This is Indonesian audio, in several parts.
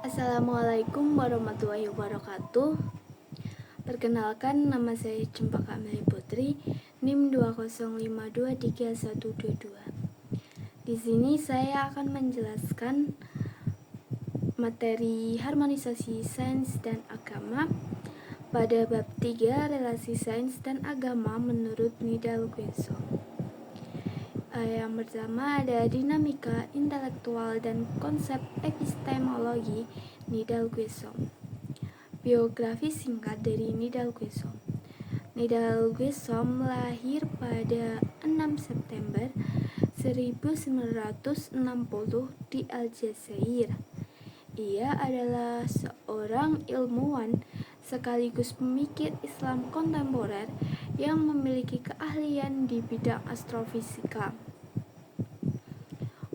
Assalamualaikum warahmatullahi wabarakatuh. Perkenalkan, nama saya Cempaka Amelie Putri, NIM 205231122. Di sini saya akan menjelaskan materi harmonisasi sains dan agama pada bab 3 relasi sains dan agama menurut Nidal Guesson. Yang pertama ada dinamika intelektual dan konsep epistemologi Nidal Guesson. Biografi singkat dari Nidal Guesson. Nidal Guesson lahir pada 6 September 1960 di Aljazair. Ia adalah seorang ilmuwan sekaligus pemikir Islam kontemporer yang memiliki keahlian di bidang astrofisika.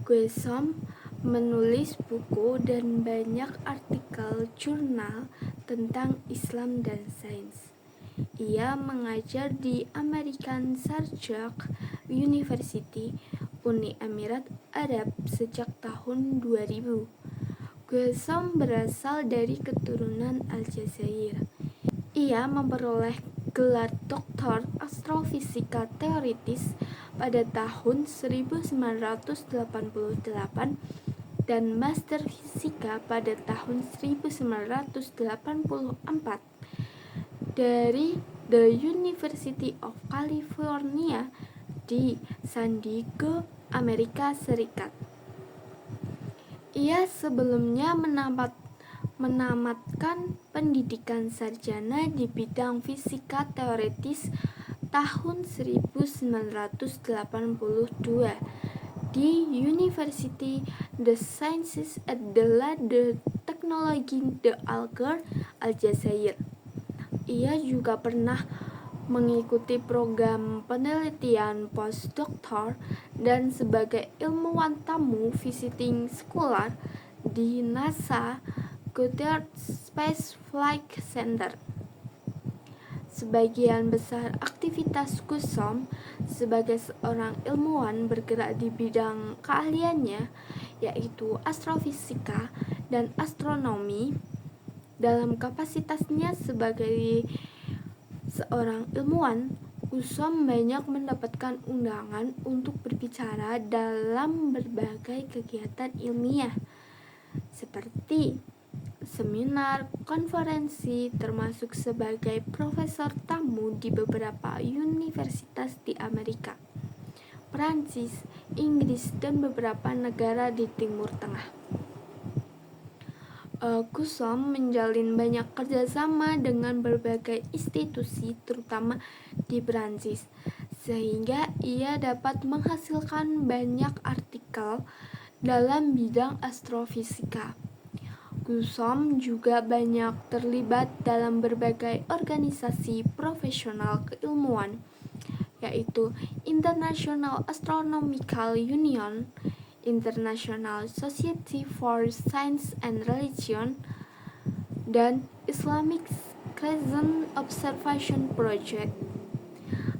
Guesson menulis buku dan banyak artikel jurnal tentang Islam dan sains. Ia mengajar di American Sharjah University, Uni Emirat Arab sejak tahun 2000. Guesson berasal dari keturunan Aljazair. Ia memperoleh gelar doktor astrofisika teoritis pada tahun 1988 dan master fisika pada tahun 1984 dari The University of California di San Diego, Amerika Serikat. Ia sebelumnya menamatkan pendidikan sarjana di bidang fisika teoritis tahun 1982 di University the Sciences at the Technology de Alger, Aljazair. Ia juga pernah mengikuti program penelitian postdoctoral dan sebagai ilmuwan tamu visiting scholar di NASA Goddard Space Flight Center. Sebagian besar aktivitas Guesson sebagai seorang ilmuwan bergerak di bidang keahliannya, yaitu astrofisika dan astronomi. Dalam kapasitasnya sebagai seorang ilmuwan, Guesson banyak mendapatkan undangan untuk berbicara dalam berbagai kegiatan ilmiah, seperti seminar, konferensi, termasuk sebagai profesor tamu di beberapa universitas di Amerika, Prancis, Inggris, dan beberapa negara di Timur Tengah. Guesson menjalin banyak kerjasama dengan berbagai institusi, terutama di Prancis, sehingga ia dapat menghasilkan banyak artikel dalam bidang astrofisika. Guesson juga banyak terlibat dalam berbagai organisasi profesional keilmuan, yaitu International Astronomical Union, International Society for Science and Religion, dan Islamic Crescent Observation Project.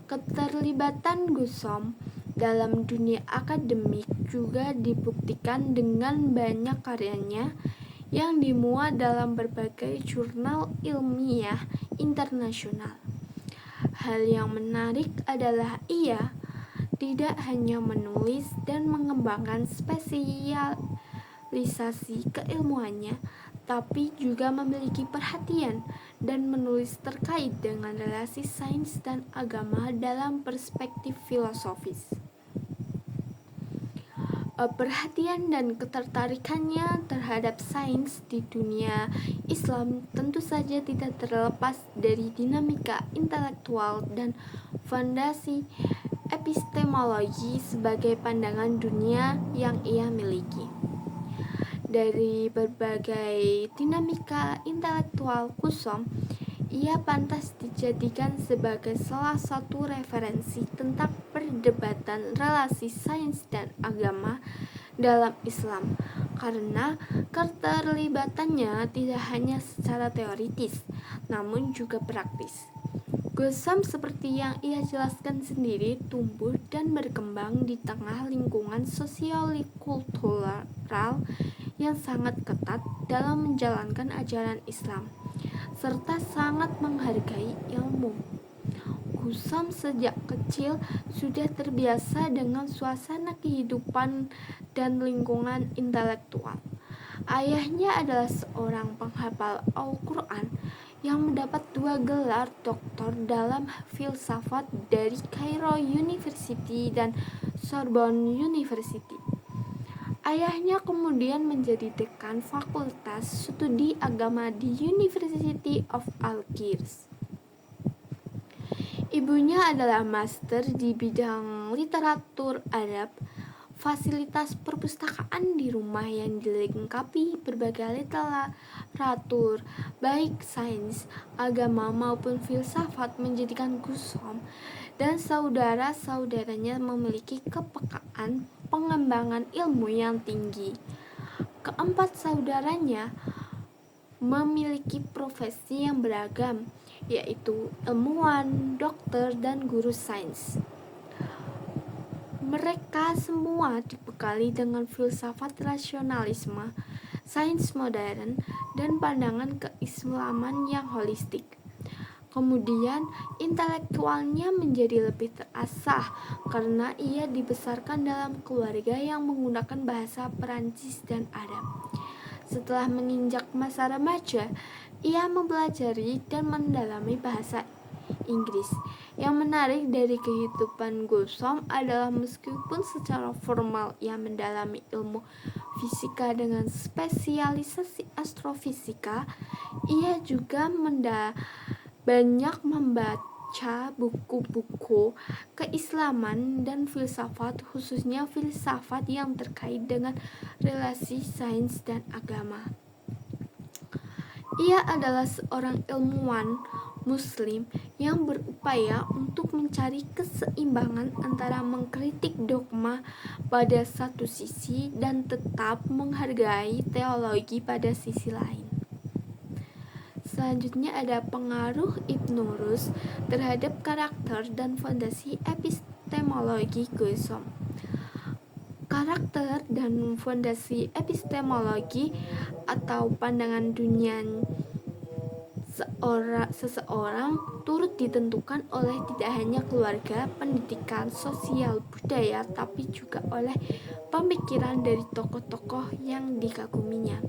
Keterlibatan Guesson dalam dunia akademik juga dibuktikan dengan banyak karyanya yang dimuat dalam berbagai jurnal ilmiah internasional. Hal yang menarik adalah ia tidak hanya menulis dan mengembangkan spesialisasi keilmuannya, tapi juga memiliki perhatian dan menulis terkait dengan relasi sains dan agama dalam perspektif filosofis. Perhatian dan ketertarikannya terhadap sains di dunia Islam tentu saja tidak terlepas dari dinamika intelektual dan fondasi epistemologi sebagai pandangan dunia yang ia miliki. Dari berbagai dinamika intelektual Guesson, ia pantas dijadikan sebagai salah satu referensi tentang perdebatan relasi sains dan agama dalam Islam, karena keterlibatannya tidak hanya secara teoritis, namun juga praktis. Guesson, seperti yang ia jelaskan sendiri, tumbuh dan berkembang di tengah lingkungan sosial-kultural yang sangat ketat dalam menjalankan ajaran Islam, serta sangat menghargai ilmu. Gusam sejak kecil sudah terbiasa dengan suasana kehidupan dan lingkungan intelektual. Ayahnya adalah seorang penghafal Al-Quran yang mendapat 2 gelar doktor dalam filsafat dari Cairo University dan Sorbonne University. Ayahnya kemudian menjadi dekan Fakultas Studi Agama di University of Algiers. Ibunya adalah master di bidang literatur Arab. Fasilitas perpustakaan di rumah yang dilengkapi berbagai literatur, baik sains, agama maupun filsafat, menjadikan Gusam dan saudara-saudaranya memiliki kepekaan pengembangan ilmu yang tinggi. Keempat saudaranya memiliki profesi yang beragam, yaitu ilmuwan, dokter, dan guru sains. Mereka semua dibekali dengan filsafat rasionalisme, sains modern, dan pandangan keislaman yang holistik. Kemudian, intelektualnya menjadi lebih terasah karena ia dibesarkan dalam keluarga yang menggunakan bahasa Perancis dan Arab. Setelah menginjak masa remaja, ia mempelajari dan mendalami bahasa Inggris. Yang menarik dari kehidupan Gusam adalah meskipun secara formal ia mendalami ilmu fisika dengan spesialisasi astrofisika, ia juga banyak membaca buku-buku keislaman dan filsafat, khususnya filsafat yang terkait dengan relasi sains dan agama. Ia adalah seorang ilmuwan Muslim yang berupaya untuk mencari keseimbangan antara mengkritik dogma pada satu sisi dan tetap menghargai teologi pada sisi lain. Selanjutnya ada pengaruh Ibnu Rus terhadap karakter dan fondasi epistemologi Gusam. Karakter dan fondasi epistemologi atau pandangan dunia seseorang turut ditentukan oleh tidak hanya keluarga, pendidikan, sosial, budaya, tapi juga oleh pemikiran dari tokoh-tokoh yang dikaguminya.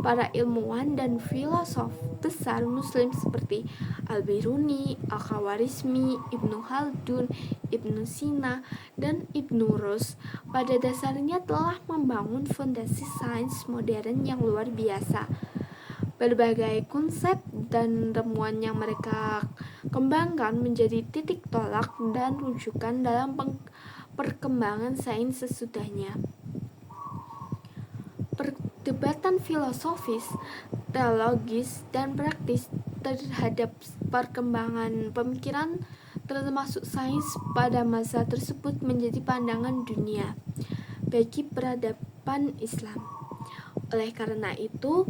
Para ilmuwan dan filosof besar Muslim seperti Al-Biruni, Al-Khawarizmi, Ibnu Khaldun, Ibnu Sina, dan Ibnu Rus pada dasarnya telah membangun fondasi sains modern yang luar biasa. Berbagai konsep dan temuan yang mereka kembangkan menjadi titik tolak dan rujukan dalam perkembangan sains sesudahnya. Perdebatan filosofis, teologis, dan praktis terhadap perkembangan pemikiran termasuk sains pada masa tersebut menjadi pandangan dunia bagi peradaban Islam. Oleh karena itu,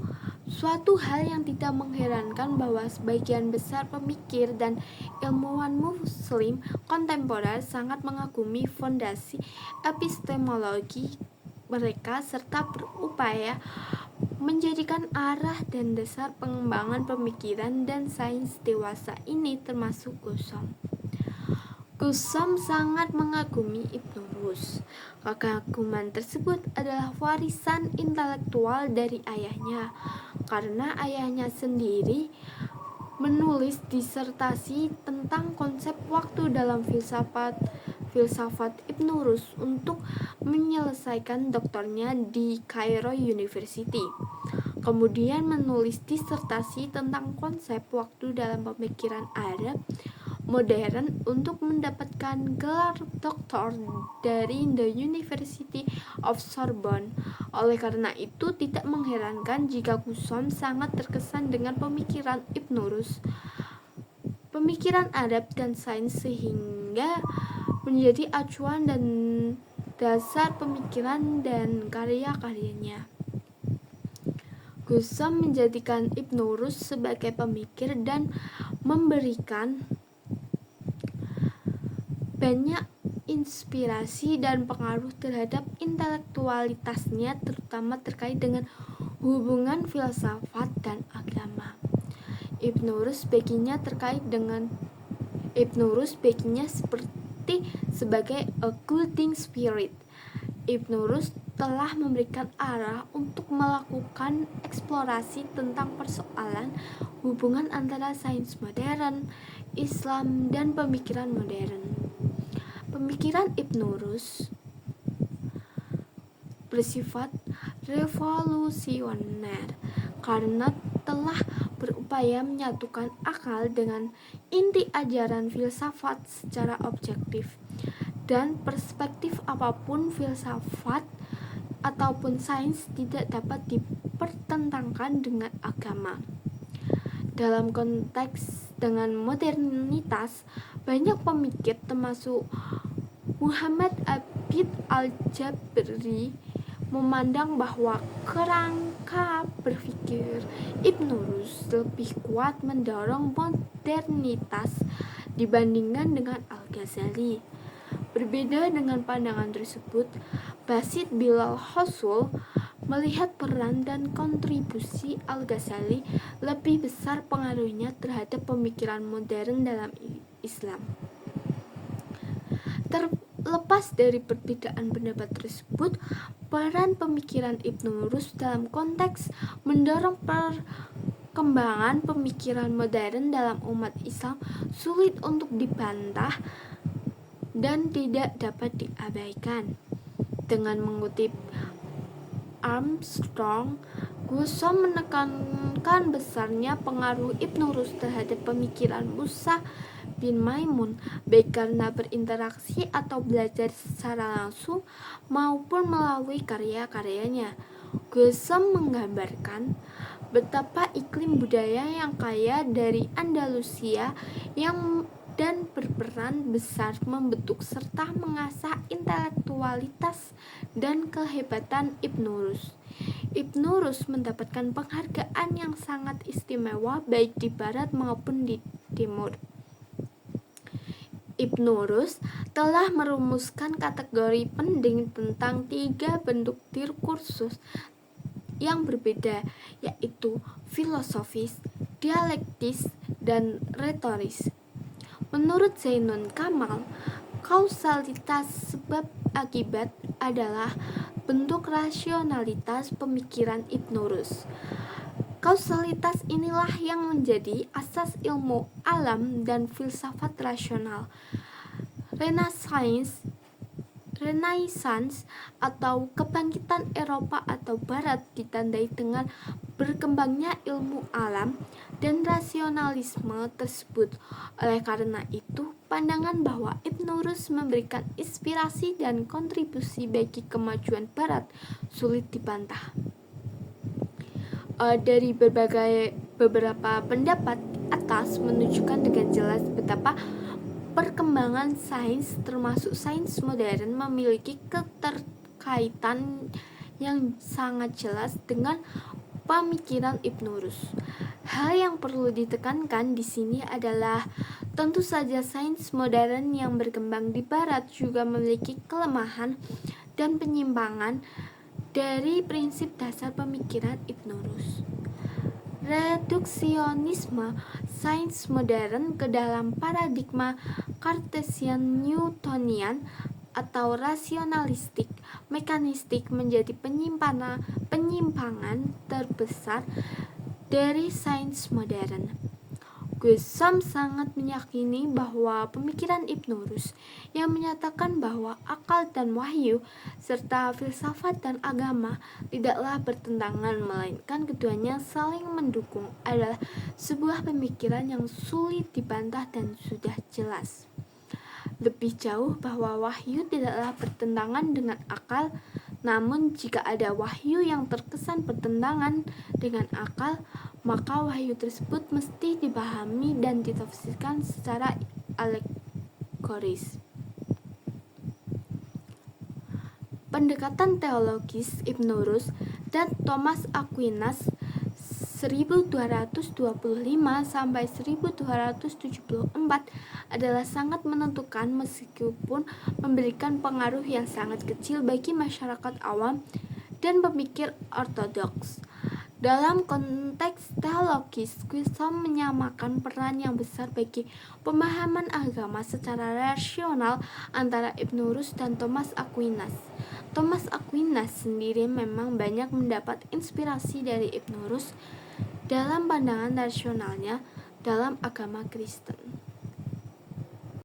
suatu hal yang tidak mengherankan bahwa sebagian besar pemikir dan ilmuwan Muslim kontemporer sangat mengagumi fondasi epistemologi mereka serta berupaya menjadikan arah dan dasar pengembangan pemikiran dan sains dewasa ini termasuk Gusam. Gusam sangat mengagumi Ibnu Rus. Kekaguman tersebut adalah warisan intelektual dari ayahnya, karena ayahnya sendiri menulis disertasi tentang konsep waktu dalam filsafat Ibnu Rus untuk menyelesaikan doktornya di Cairo University. Kemudian menulis disertasi tentang konsep waktu dalam pemikiran Arab modern untuk mendapatkan gelar doktor dari The University of Sorbonne. Oleh karena itu, tidak mengherankan jika Gusam sangat terkesan dengan pemikiran Ibnu Rus, pemikiran Arab dan sains, sehingga menjadi acuan dan dasar pemikiran dan karya-karyanya. Gusam menjadikan Ibnu Rus sebagai pemikir dan memberikan banyak inspirasi dan pengaruh terhadap intelektualitasnya, utama terkait dengan hubungan filsafat dan agama. Ibnu Rus baginya seperti sebagai a guiding spirit. Ibnu Rus telah memberikan arah untuk melakukan eksplorasi tentang persoalan hubungan antara sains modern, Islam, dan pemikiran modern. Pemikiran Ibnu Rus bersifat revolusioner karena telah berupaya menyatukan akal dengan inti ajaran filsafat secara objektif, dan perspektif apapun filsafat ataupun sains tidak dapat dipertentangkan dengan agama. Dalam konteks dengan modernitas, banyak pemikir termasuk Muhammad Abid Al-Jabri memandang bahwa kerangka berpikir Ibnu Rus lebih kuat mendorong modernitas dibandingkan dengan Al-Ghazali. Berbeda dengan pandangan tersebut, Basit Bilal Hosul melihat peran dan kontribusi Al-Ghazali lebih besar pengaruhnya terhadap pemikiran modern dalam Islam. Terlepas dari perbedaan pendapat tersebut, peran pemikiran Ibnu Rus dalam konteks mendorong perkembangan pemikiran modern dalam umat Islam sulit untuk dibantah dan tidak dapat diabaikan. Dengan mengutip Armstrong, Gusom menekankan besarnya pengaruh Ibnu Rus terhadap pemikiran Musa bin Maimun, baik karena berinteraksi atau belajar secara langsung maupun melalui karya-karyanya. Gusom menggambarkan betapa iklim budaya yang kaya dari Andalusia dan berperan besar membentuk serta mengasah intelektualitas dan kehebatan Ibnu Rus. Ibnu Rus mendapatkan penghargaan yang sangat istimewa baik di barat maupun di timur. Ibnu Rus telah merumuskan kategori penting tentang 3 bentuk diskursus yang berbeda, yaitu filosofis, dialektis, dan retoris. Menurut Zainun Kamal, kausalitas sebab akibat adalah bentuk rasionalitas pemikiran Ibnu Rus. Kausalitas inilah yang menjadi asas ilmu alam dan filsafat rasional. Renaissance atau kebangkitan Eropa atau Barat ditandai dengan berkembangnya ilmu alam dan rasionalisme tersebut. Oleh karena itu, pandangan bahwa Ibnu Rus memberikan inspirasi dan kontribusi bagi kemajuan Barat sulit dibantah. Dari beberapa pendapat atas menunjukkan dengan jelas betapa perkembangan sains termasuk sains modern memiliki keterkaitan yang sangat jelas dengan pemikiran Ibnu Rus. Hal yang perlu ditekankan di sini adalah tentu saja sains modern yang berkembang di barat juga memiliki kelemahan dan penyimpangan dari prinsip dasar pemikiran Ibnu Rus. Reduksionisme sains modern ke dalam paradigma Cartesian Newtonian atau rasionalistik mekanistik menjadi penyimpangan terbesar dari sains modern. Gusom sangat meyakini bahwa pemikiran Ibnu Rus yang menyatakan bahwa akal dan wahyu serta filsafat dan agama tidaklah bertentangan, melainkan keduanya saling mendukung, adalah sebuah pemikiran yang sulit dibantah dan sudah jelas. Lebih jauh bahwa wahyu tidaklah bertentangan dengan akal, namun jika ada wahyu yang terkesan bertentangan dengan akal, maka wahyu tersebut mesti dipahami dan ditafsirkan secara alegoris. Pendekatan teologis Ibnu Rus dan Thomas Aquinas 1225 sampai 1274 adalah sangat menentukan meskipun memberikan pengaruh yang sangat kecil bagi masyarakat awam dan pemikir ortodoks. Dalam konteks teologis, Chisholm menyamakan peran yang besar bagi pemahaman agama secara rasional antara Ibn Rushd dan Thomas Aquinas. Thomas Aquinas sendiri memang banyak mendapat inspirasi dari Ibn Rushd dalam pandangan rasionalnya dalam agama Kristen.